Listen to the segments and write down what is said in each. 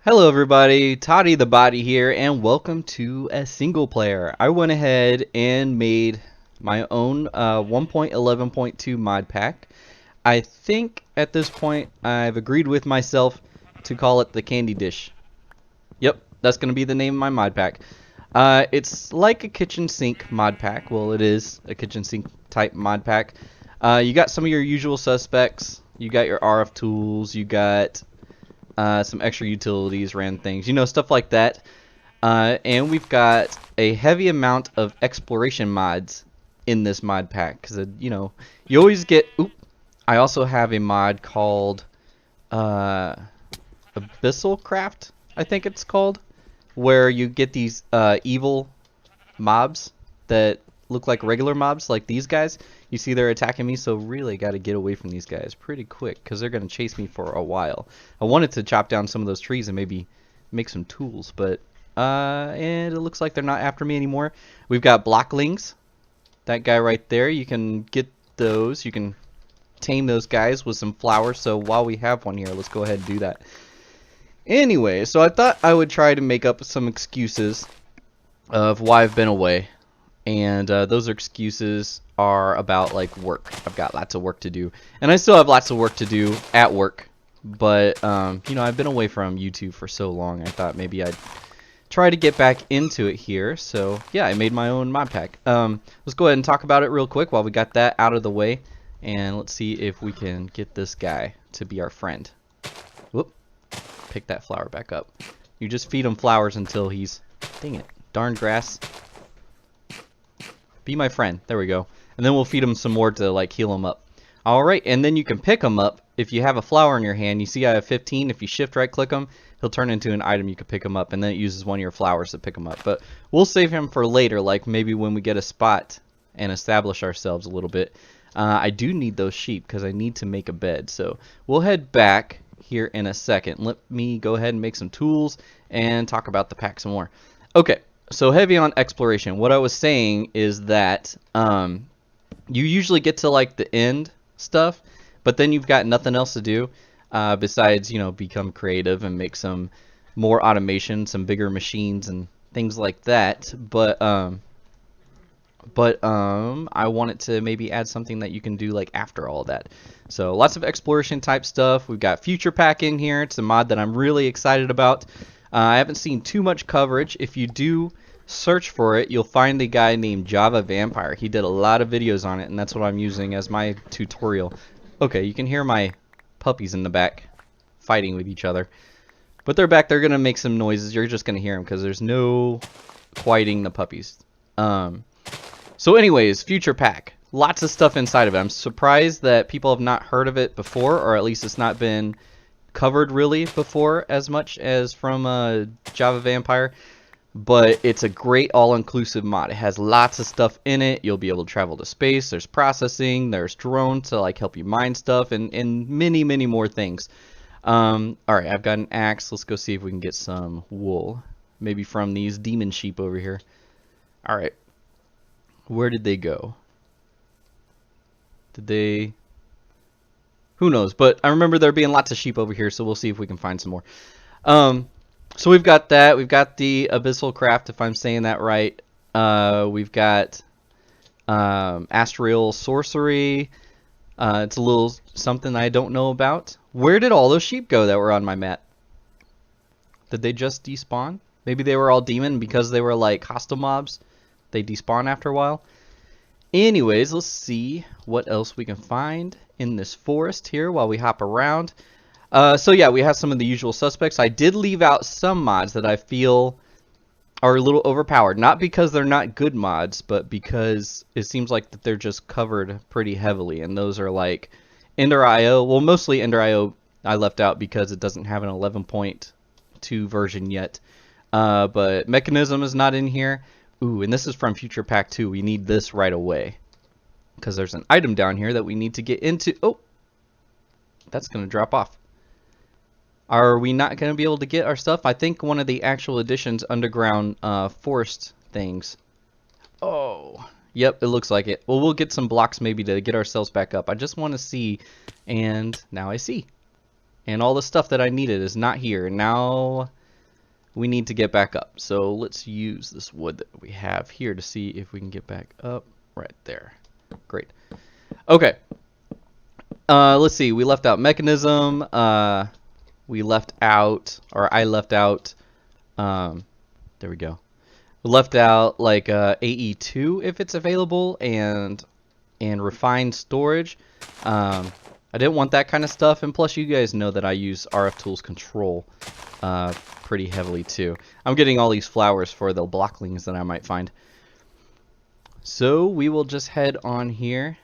Hello everybody, ToddytheBody here, and welcome to a single player. I went ahead and made my own 1.11.2 mod pack. I think at this point I've agreed with myself to call it the Candy Dish. Yep, that's going to be the name of my mod pack. It's like a kitchen sink mod pack. Well, it is a kitchen sink type mod pack. You got some of your usual suspects. You got your RF tools. You got some extra utilities, random things, stuff like that. And we've got a heavy amount of exploration mods in this mod pack because you always get. Oop, I also have a mod called Abyssal Craft, I think it's called, where you get these evil mobs that look like regular mobs, like these guys. You see they're attacking me, so really got to get away from these guys pretty quick because they're going to chase me for a while. I wanted to chop down some of those trees and maybe make some tools, but and it looks like they're not after me anymore. We've got blocklings. That guy right there, you can get those. You can tame those guys with some flowers, so while we have one here, let's go ahead and do that. Anyway, so I thought I would try to make up some excuses of why I've been away. And those excuses are about like work. I've got lots of work to do, and I still have lots of work to do at work. But I've been away from YouTube for so long. I thought maybe I'd try to get back into it here. So yeah, I made my own mod pack. Let's go ahead and talk about it real quick while we got that out of the way, and let's see if we can get this guy to be our friend. Whoop! Pick that flower back up. You just feed him flowers until he's. Dang it! Darn grass. Be my friend. There we go. And then we'll feed him some more to like heal him up. Alright, and then you can pick him up. If you have a flower in your hand, you see I have 15. If you shift right click him, he'll turn into an item. You can pick him up, and then it uses one of your flowers to pick him up. But we'll save him for later, like maybe when we get a spot and establish ourselves a little bit. I do need those sheep because I need to make a bed. So we'll head back here in a second. Let me go ahead and make some tools and talk about the pack some more. Okay. So heavy on exploration. What I was saying is that you usually get to like the end stuff, but then you've got nothing else to do besides become creative and make some more automation, some bigger machines and things like that. But I wanted to maybe add something that you can do like after all that. So lots of exploration type stuff. We've got Future Pack in here. It's a mod that I'm really excited about. I haven't seen too much coverage. If you do search for it, you'll find a guy named Java Vampire. He did a lot of videos on it, and that's what I'm using as my tutorial. Okay, you can hear my puppies in the back fighting with each other. But they're back. They're going to make some noises. You're just going to hear them because there's no quieting the puppies. So anyways, Future Pack. Lots of stuff inside of it. I'm surprised that people have not heard of it before, or at least it's not been covered really before as much as from Java Vampire, but it's a great all-inclusive mod. It has lots of stuff in it. You'll be able to travel to space. There's processing. There's drones to like help you mine stuff, and many more things. All right, I've got an axe. Let's go see if we can get some wool, maybe from these demon sheep over here. All right, where did they go? Did they? Who knows? But I remember there being lots of sheep over here, so we'll see if we can find some more. So we've got that. We've got the Abyssal Craft, if I'm saying that right. We've got Astral Sorcery. It's a little something I don't know about. Where did all those sheep go that were on my map? Did they just despawn? Maybe they were all demon because they were like hostile mobs. They despawn after a while. Anyways, let's see what else we can find in this forest here while we hop around. So yeah, we have some of the usual suspects. I did leave out some mods that I feel are a little overpowered. Not because they're not good mods, but because it seems like that they're just covered pretty heavily. And those are like Ender.io. Well, mostly Ender.io I left out because it doesn't have an 11.2 version yet. But Mechanism is not in here. Ooh, and this is from Future Pack 2. We need this right away because there's an item down here that we need to get into. Oh, that's going to drop off. Are we not going to be able to get our stuff? I think one of the actual editions underground forest things. Oh, yep, it looks like it. Well, we'll get some blocks maybe to get ourselves back up. I just want to see, and now I see. And all the stuff that I needed is not here. Now we need to get back up. So let's use this wood that we have here to see if we can get back up. Right there. Great. Okay. Let's see. We left out mechanism. We left out, or I left out, there we go. We left out like AE2 if it's available, and refined storage. I didn't want that kind of stuff, and plus you guys know that I use RF Tools Control pretty heavily too. I'm getting all these flowers for the blocklings that I might find. So we will just head on here.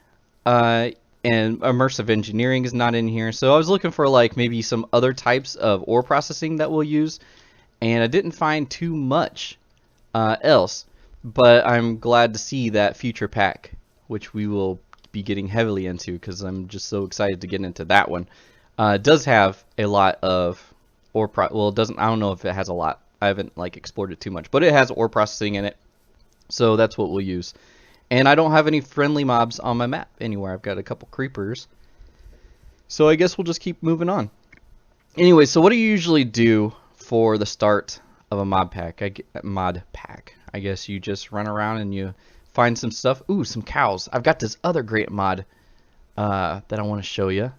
And immersive engineering is not in here. So I was looking for like maybe some other types of ore processing that we'll use, and I didn't find too much else. But I'm glad to see that future pack, which we will be getting heavily into because I'm just so excited to get into that one. It does have a lot of ore well, it doesn't. I don't know if it has a lot. I haven't like explored it too much, but it has ore processing in it, so that's what we'll use. And I don't have any friendly mobs on my map anywhere. I've got a couple creepers. So I guess we'll just keep moving on. Anyway, so what do you usually do for the start of a mod pack? I guess you just run around and you find some stuff. Ooh, some cows. I've got this other great mod that I want to show you.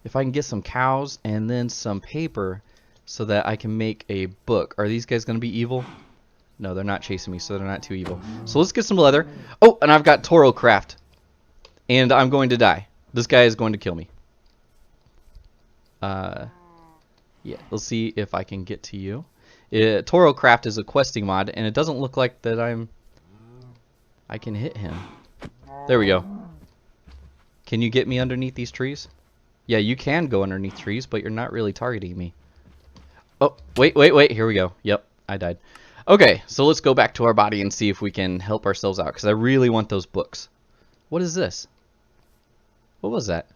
If I can get some cows and then some paper so that I can make a book. Are these guys going to be evil? No, they're not chasing me, so they're not too evil. So let's get some leather. Oh, and I've got Toro Craft. And I'm going to die. This guy is going to kill me. Yeah, let's see if I can get to you. Toro Craft is a questing mod, and it doesn't look like that I can hit him. There we go. Can you get me underneath these trees? Yeah, you can go underneath trees, but you're not really targeting me. Oh, wait. Here we go. Yep, I died. Okay, so let's go back to our body and see if we can help ourselves out, because I really want those books. What is this? What was that?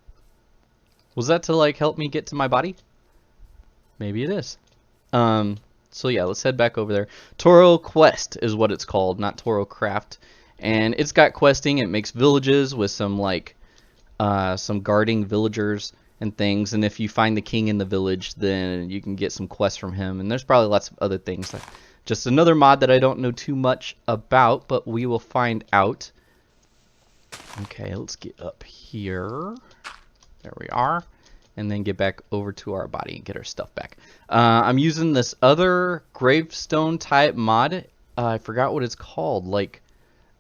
Was that to like help me get to my body? Maybe it is. So yeah, let's head back over there. Toro Quest is what it's called, not Toro Craft. And it's got questing. It makes villages with some like some guarding villagers and things. And if you find the king in the village, then you can get some quests from him. And there's probably lots of other things. Just another mod that I don't know too much about, but we will find out. Okay, let's get up here. There we are. And then get back over to our body and get our stuff back. I'm using this other gravestone type mod. I forgot what it's called, like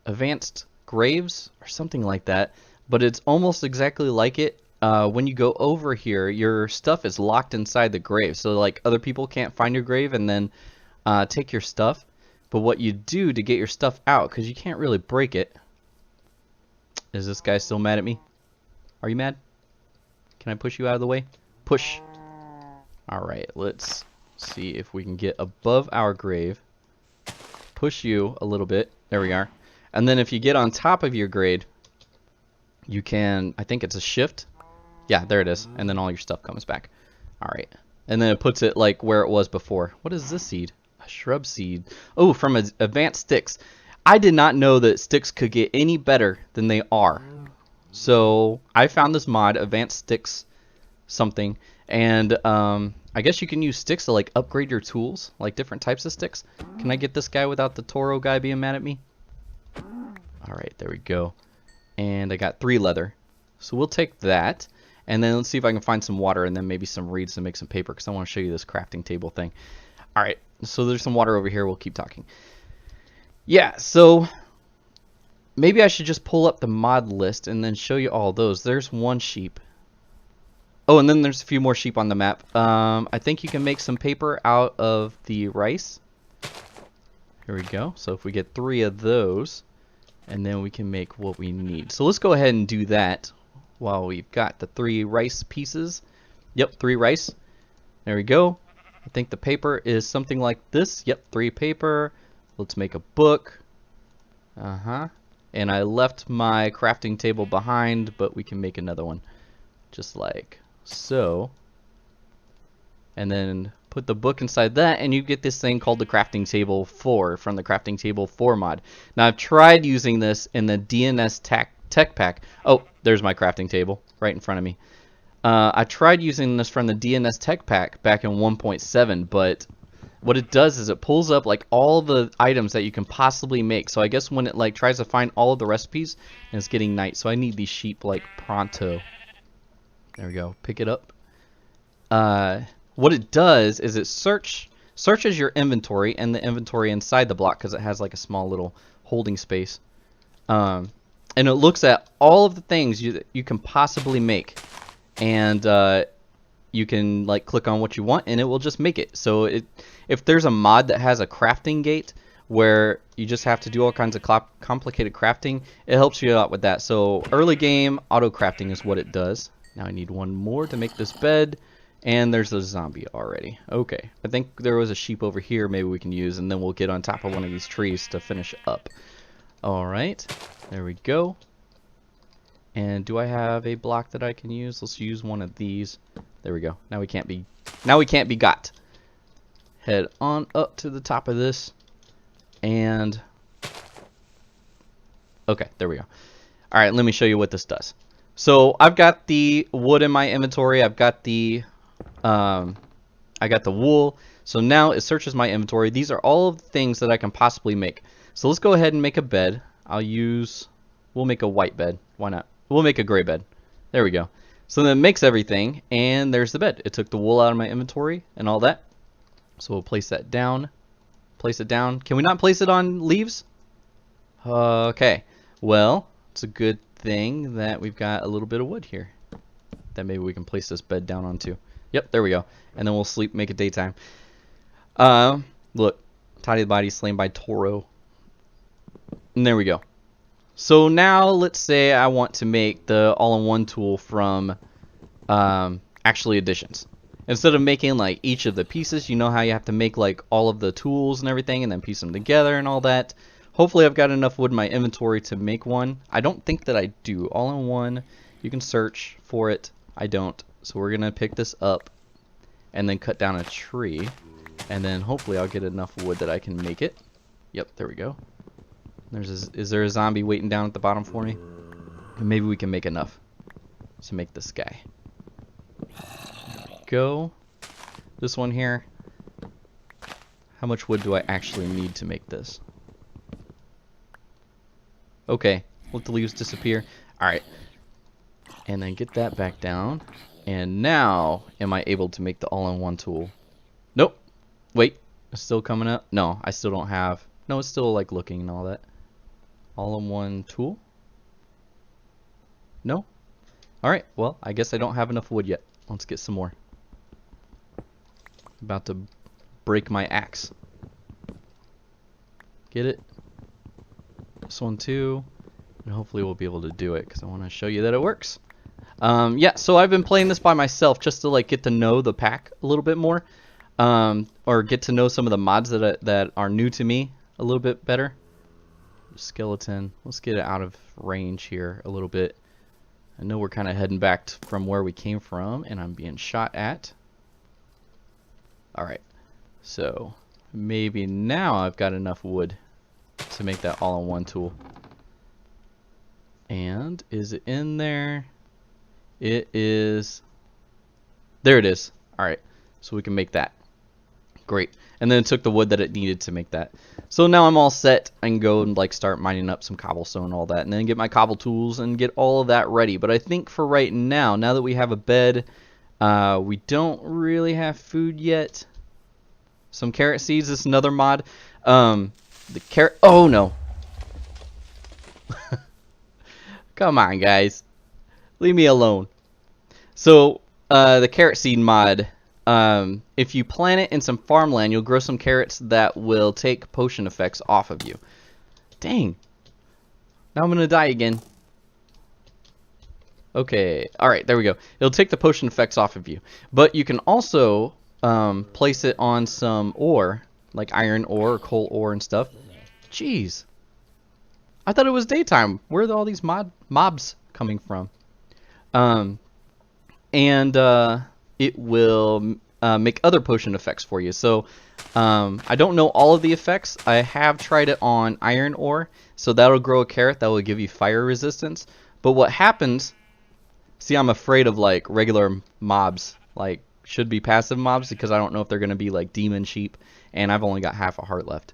Advanced Graves or something like that. But it's almost exactly like it. When you go over here, your stuff is locked inside the grave. So like other people can't find your grave and then take your stuff. But what you do to get your stuff out, because you can't really break it. Is this guy still mad at me? Are you mad? Can I push you out of the way? Push. Alright, let's see if we can get above our grave. Push you a little bit. There we are. And then if you get on top of your grave, you can, I think it's a shift. Yeah, there it is. And then all your stuff comes back. Alright. And then it puts it like where it was before. What is this seed? A shrub seed. Oh, from advanced sticks. I did not know that sticks could get any better than they are. So I found this mod, Advanced Sticks something, and I guess you can use sticks to like upgrade your tools, like different types of sticks. Can I get this guy without the Toro guy being mad at me? Alright, there we go. And I got 3 leather. So we'll take that, and then let's see if I can find some water and then maybe some reeds to make some paper, because I want to show you this crafting table thing. Alright, so there's some water over here. We'll keep talking. Yeah, so maybe I should just pull up the mod list and then show you all those. There's 1 sheep. Oh, and then there's a few more sheep on the map. I think you can make some paper out of the rice. Here we go. So if we get 3 of those, and then we can make what we need. So let's go ahead and do that while we've got the 3 rice pieces. Yep, 3 rice. There we go. I think the paper is something like this. Yep, 3 paper. Let's make a book. And I left my crafting table behind, but we can make another one. Just like so. And then put the book inside that, and you get this thing called the Crafting Table 4 from the Crafting Table 4 mod. Now, I've tried using this in the DNS Tech Pack. Oh, there's my crafting table right in front of me. I tried using this from the DNS Tech Pack back in 1.7, but what it does is it pulls up like all the items that you can possibly make. So I guess when it like tries to find all of the recipes, and it's getting night, so I need these sheep like pronto. There we go. Pick it up. What it does is it searches your inventory and the inventory inside the block because it has like a small little holding space. And it looks at all of the things you can possibly make, and you can like click on what you want and it will just make it. So if there's a mod that has a crafting gate where you just have to do all kinds of complicated crafting, it helps you out with that. So early game auto crafting is what it does. Now I need one more to make this bed, and there's a zombie already. Okay, I think there was a sheep over here maybe we can use, and then we'll get on top of one of these trees to finish up. Alright, there we go. And do I have a block that I can use? Let's use one of these. There we go. Now we can't be got. Head on up to the top of this, and okay, there we go. All right, let me show you what this does. So I've got the wood in my inventory. I've got the I got the wool. So now it searches my inventory. These are all of the things that I can possibly make. So let's go ahead and make a bed. We'll make a white bed. Why not? We'll make a gray bed. There we go. So then it makes everything, and there's the bed. It took the wool out of my inventory and all that. So we'll place that down. Place it down. Can we not place it on leaves? Okay. Well, it's a good thing that we've got a little bit of wood here that maybe we can place this bed down onto. Yep, there we go. And then we'll sleep, make it daytime. Look. ToddytheBody slain by Toro. And there we go. So now let's say I want to make the all-in-one tool from actually additions. Instead of making like each of the pieces, you know how you have to make like all of the tools and everything and then piece them together and all that. Hopefully I've got enough wood in my inventory to make one. I don't think that I do. All-in-one, you can search for it. I don't. So we're gonna pick this up and then cut down a tree, and then hopefully I'll get enough wood that I can make it. Yep, there we go. Is there a zombie waiting down at the bottom for me? Maybe we can make enough to make this guy. Go. This one here. How much wood do I actually need to make this? Okay, let the leaves disappear. Alright. And then get that back down. And now, am I able to make the all-in-one tool? Nope. Wait, it's still coming up? No, I still don't have. No, it's still like looking and all that. All-in-one tool? No? Alright, well, I guess I don't have enough wood yet. Let's get some more. About to break my axe. Get it? This one too. And hopefully we'll be able to do it because I want to show you that it works. Yeah, so I've been playing this by myself just to like get to know the pack a little bit more. Or get to know some of the mods that are new to me a little bit better. Skeleton. Let's get it out of range here a little bit. I know we're kind of heading back from where we came from, and I'm being shot at. Alright, so maybe now I've got enough wood to make that all-in-one tool. And is it in there? It is. There it is. Alright, so we can make that. Great. And then it took the wood that it needed to make that. So now I'm all set. I can go and like start mining up some cobblestone and all that, and then get my cobble tools and get all of that ready. But I think for right now that we have a bed, we don't really have food yet. Some carrot seeds. This is another mod. The carrot. Oh no! Come on, guys. Leave me alone. So the carrot seed mod. If you plant it in some farmland, you'll grow some carrots that will take potion effects off of you. Dang. Now I'm gonna die again. Okay, alright, there we go. It'll take the potion effects off of you. But you can also place it on some ore, like iron ore or coal ore and stuff. Jeez. I thought it was daytime. Where are all these mobs coming from? It will make other potion effects for you. So I don't know all of the effects. I have tried it on iron ore, so that'll grow a carrot that will give you fire resistance. But what happens, See, I'm afraid of like regular mobs, like should be passive mobs, because I don't know if they're gonna be like demon sheep, and I've only got half a heart left.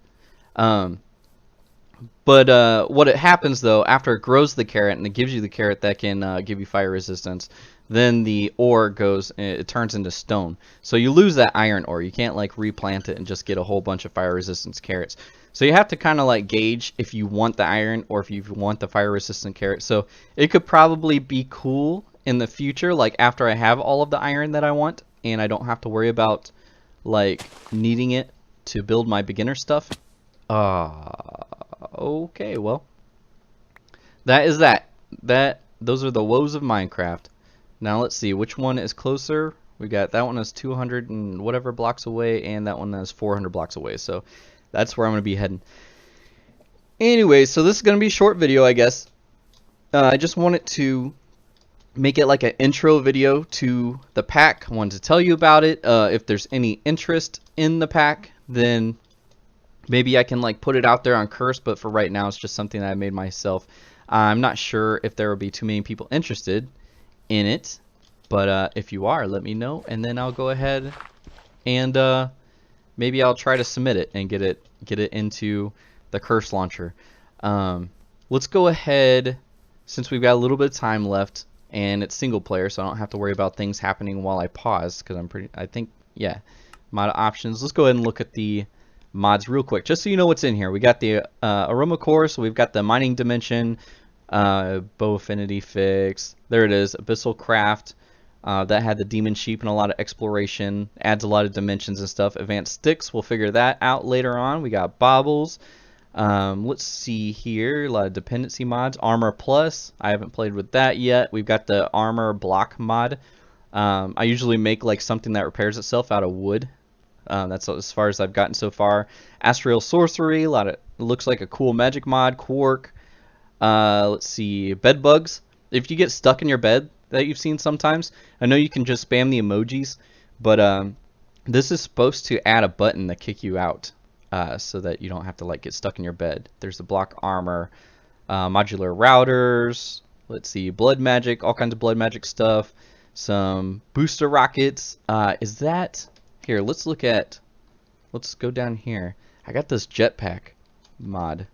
But what it happens though, after it grows the carrot and it gives you the carrot that can give you fire resistance, then the ore goes, it turns into stone. So you lose that iron ore. You can't like replant it and just get a whole bunch of fire resistance carrots. So you have to kind of like gauge if you want the iron or if you want the fire resistant carrot. So it could probably be cool in the future, like after I have all of the iron that I want and I don't have to worry about like needing it to build my beginner stuff. Okay, well, that is that. Those are the woes of Minecraft. Now let's see which one is closer. We got that one is 200 and whatever blocks away, and that one is 400 blocks away. So that's where I'm gonna be heading. Anyway, so this is gonna be a short video, I guess. I just wanted to make it like an intro video to the pack. I wanted to tell you about it. If there's any interest in the pack, then maybe I can like put it out there on Curse, but for right now it's just something that I made myself. I'm not sure if there will be too many people interested in it, but if you are, let me know, and then I'll go ahead and maybe I'll try to submit it and get it into the Curse launcher. Let's go ahead, since we've got a little bit of time left and it's single player, so I don't have to worry about things happening while I pause, because I think yeah, mod options. Let's go ahead and look at the mods real quick, just so you know what's in here. We got the aroma core, so we've got the mining dimension, bow affinity fix, there it is, abyssal craft, that had the demon sheep and a lot of exploration, adds a lot of dimensions and stuff. Advanced sticks, we'll figure that out later on. We got baubles. Let's see here, a lot of dependency mods. Armor plus, I haven't played with that yet. We've got the armor block mod. I usually make like something that repairs itself out of wood. That's as far as I've gotten so far. Astral sorcery, a lot of, looks like a cool magic mod. Quark. Let's see, bed bugs. If you get stuck in your bed that you've seen sometimes, I know you can just spam the emojis, but this is supposed to add a button to kick you out, so that you don't have to like get stuck in your bed. There's the block armor, modular routers. Let's see, blood magic, all kinds of blood magic stuff. Some booster rockets. Is that here? Let's look at. Let's go down here. I got this jetpack mod.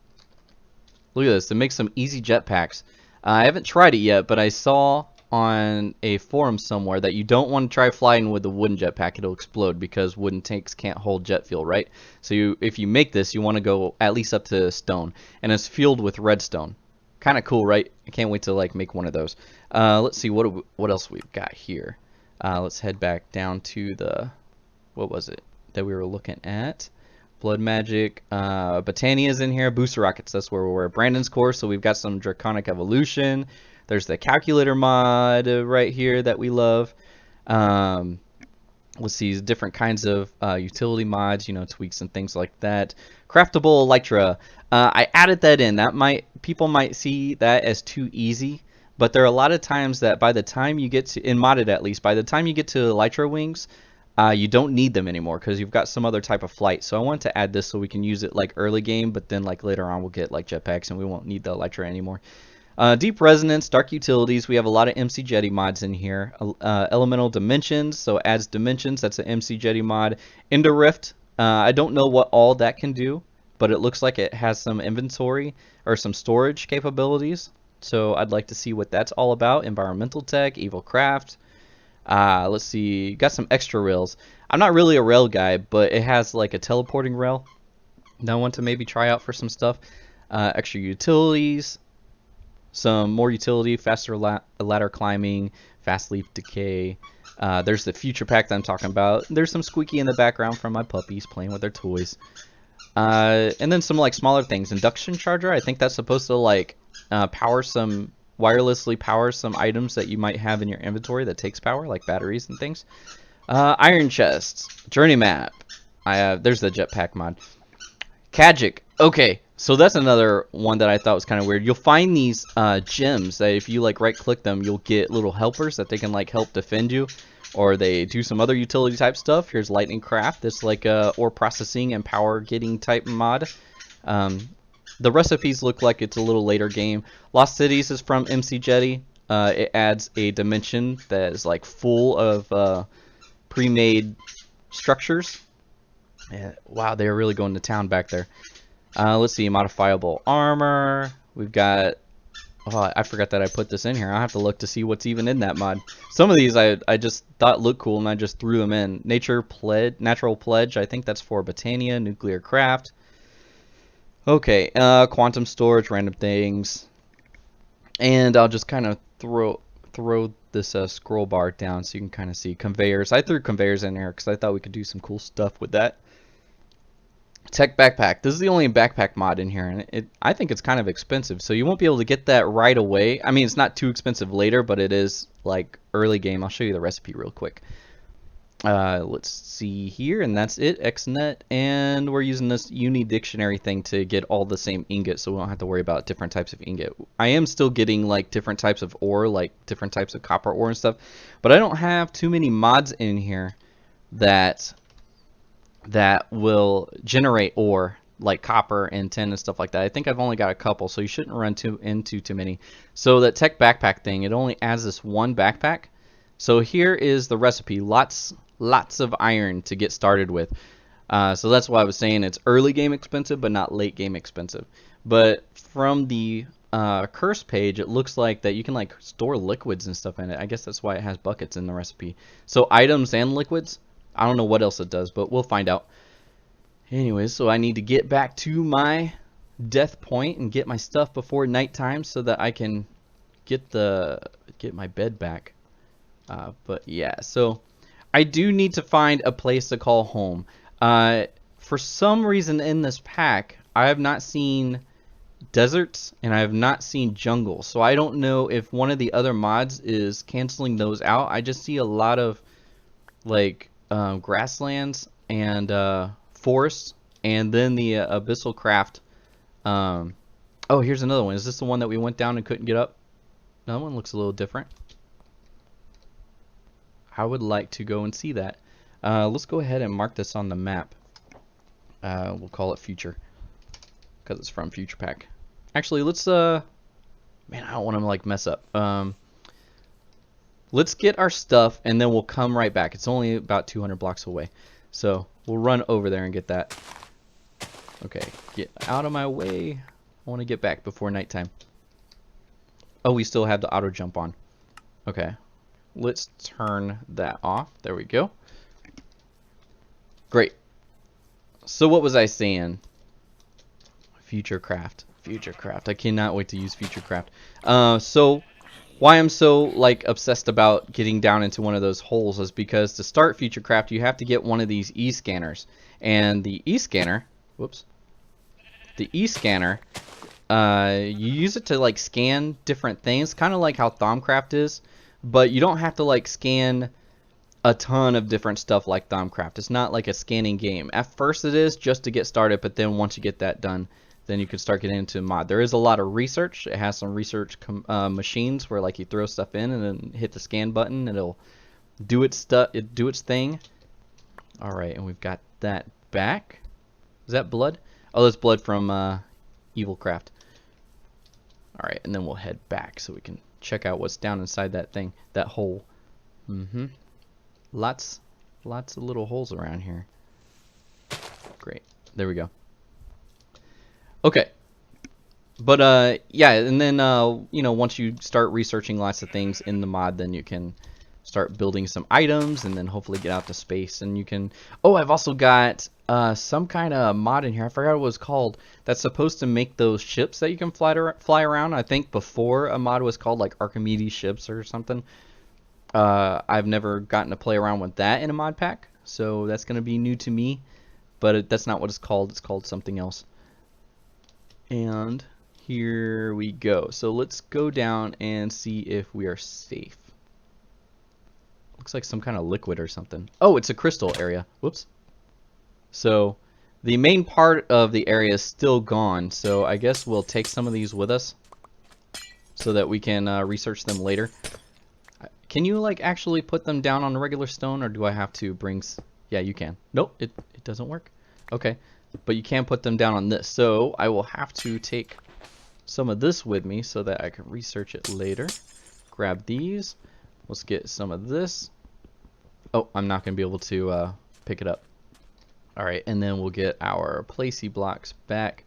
Look at this. It makes some easy jetpacks. I haven't tried it yet, but I saw on a forum somewhere that you don't want to try flying with a wooden jetpack. It'll explode because wooden tanks can't hold jet fuel, right? So if you make this, you want to go at least up to stone, and it's fueled with redstone. Kind of cool, right? I can't wait to like make one of those. Let's see what else we've got here. Let's head back down to the, what was it that we were looking at? Blood magic, Botania's in here, booster rockets, that's where we're at. Brandon's course, so we've got some draconic evolution. There's the calculator mod right here that we love. Let's see, different kinds of utility mods, you know, tweaks and things like that. Craftable elytra, I added that in. People might see that as too easy, but there are a lot of times that by the time you get to, in modded at least, by the time you get to elytra wings, you don't need them anymore because you've got some other type of flight. So I wanted to add this so we can use it like early game, but then like later on we'll get like jetpacks and we won't need the elytra anymore. Deep resonance, dark utilities. We have a lot of MC Jetty mods in here. Elemental dimensions, so adds dimensions. That's an MC Jetty mod. Ender Rift. I don't know what all that can do, but it looks like it has some inventory or some storage capabilities. So I'd like to see what that's all about. Environmental tech, evil craft. Let's see, got some extra rails. I'm not really a rail guy, but it has like a teleporting rail that I want to maybe try out for some stuff. Extra utilities, some more utility, faster ladder climbing, fast leaf decay. There's the future pack that I'm talking about. There's some squeaky in the background from my puppies playing with their toys. And then some like smaller things. Induction charger, I think that's supposed to like wirelessly power some items that you might have in your inventory that takes power, like batteries and things. Iron chests, journey map. There's the jetpack mod. Kajic. Okay, so that's another one that I thought was kind of weird. You'll find these gems that if you like right click them, you'll get little helpers that they can like help defend you, or they do some other utility type stuff. Here's lightning craft. This like ore processing and power getting type mod. The recipes look like it's a little later game. Lost Cities is from MC Jetty. It adds a dimension that is like full of pre-made structures. Yeah, wow, they're really going to town back there. Let's see, modifiable armor. We've got. Oh, I forgot that I put this in here. I'll have to look to see what's even in that mod. Some of these I just thought looked cool and I just threw them in. Natural Pledge. I think that's for Botania. Nuclear Craft. Okay, quantum storage, random things. And I'll just kind of throw this scroll bar down so you can kind of see conveyors. I threw conveyors in here because I thought we could do some cool stuff with that. Tech backpack. This is the only backpack mod in here, and I think it's kind of expensive, so you won't be able to get that right away. I mean, it's not too expensive later, but it is like early game. I'll show you the recipe real quick. Let's see here, and that's it. XNet, and we're using this uni dictionary thing to get all the same ingot, so we don't have to worry about different types of ingot. I am still getting like different types of ore, like different types of copper ore and stuff, but I don't have too many mods in here that will generate ore like copper and tin and stuff like that. I think I've only got a couple, so you shouldn't run into too many. So that tech backpack thing, it only adds this one backpack. So here is the recipe. Lots of iron to get started with. So that's why I was saying it's early game expensive, but not late game expensive. But from the curse page, it looks like that you can like store liquids and stuff in it. I guess that's why it has buckets in the recipe. So items and liquids. I don't know what else it does, but we'll find out. Anyways, so I need to get back to my death point and get my stuff before nighttime so that I can get my bed back. But yeah, so I do need to find a place to call home. For some reason in this pack, I have not seen deserts and I have not seen jungle. So I don't know if one of the other mods is canceling those out. I just see a lot of like grasslands and forests, and then the abyssal craft. Oh, here's another one. Is this the one that we went down and couldn't get up? That one looks a little different. I would like to go and see that. Let's go ahead and mark this on the map. We'll call it future because it's from future pack. Actually, let's man, I don't want to like mess up. Let's get our stuff and then we'll come right back. It's only about 200 blocks away. So we'll run over there and get that. Okay, get out of my way. I want to get back before nighttime. Oh, we still have the auto jump on. Okay, let's turn that off. There we go. Great. So what was I saying? Future craft. Future craft. I cannot wait to use future craft. So why I'm so like obsessed about getting down into one of those holes is because to start future craft you have to get one of these e-scanners, and the e-scanner, whoops, the e-scanner, you use it to like scan different things, kind of like how Thaumcraft is, but you don't have to like scan a ton of different stuff like Thaumcraft. It's not like a scanning game. At first it is just to get started, but then once you get that done, then you can start getting into mod. There is a lot of research. It has some research machines where like you throw stuff in and then hit the scan button and it'll do its thing. All right, and we've got that back. Is that blood? Oh, that's blood from Evil Craft. All right, and then we'll head back so we can check out what's down inside that thing, that hole. Lots of little holes around here. Great. There we go. Okay, but yeah, and then you know, once you start researching lots of things in the mod, then you can start building some items and then hopefully get out to space. And you can, oh, I've also got some kind of mod in here, I forgot what it was called, that's supposed to make those ships that you can fly around. I think before a mod was called like Archimedes ships or something. I've never gotten to play around with that in a mod pack, so that's going to be new to me, but that's not what it's called. It's called something else. And here we go. So let's go down and see if we are safe. Looks like some kind of liquid or something. Oh, it's a crystal area. Whoops. So the main part of the area is still gone. So I guess we'll take some of these with us so that we can research them later. Can you like actually put them down on regular stone, or do I have to bring... Yeah, you can. Nope, it doesn't work. Okay. But you can put them down on this, so I will have to take some of this with me so that I can research it later. grab these. Let's get some of this. Oh, I'm not going to be able to pick it up. Alright, and then we'll get our placey blocks back.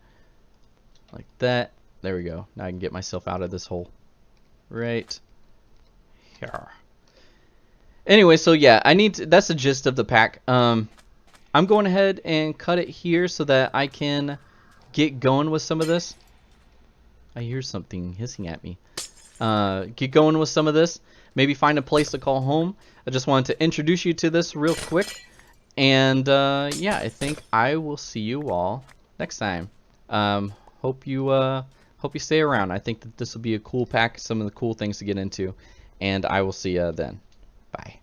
Like that. There we go. Now I can get myself out of this hole. Right here. Anyway, so yeah, that's the gist of the pack. I'm going ahead and cut it here so that I can get going with some of this. I hear something hissing at me. Get going with some of this. Maybe find a place to call home. I just wanted to introduce you to this real quick. And yeah, I think I will see you all next time. Hope you stay around. I think that this will be a cool pack, some of the cool things to get into. And I will see you then. Bye.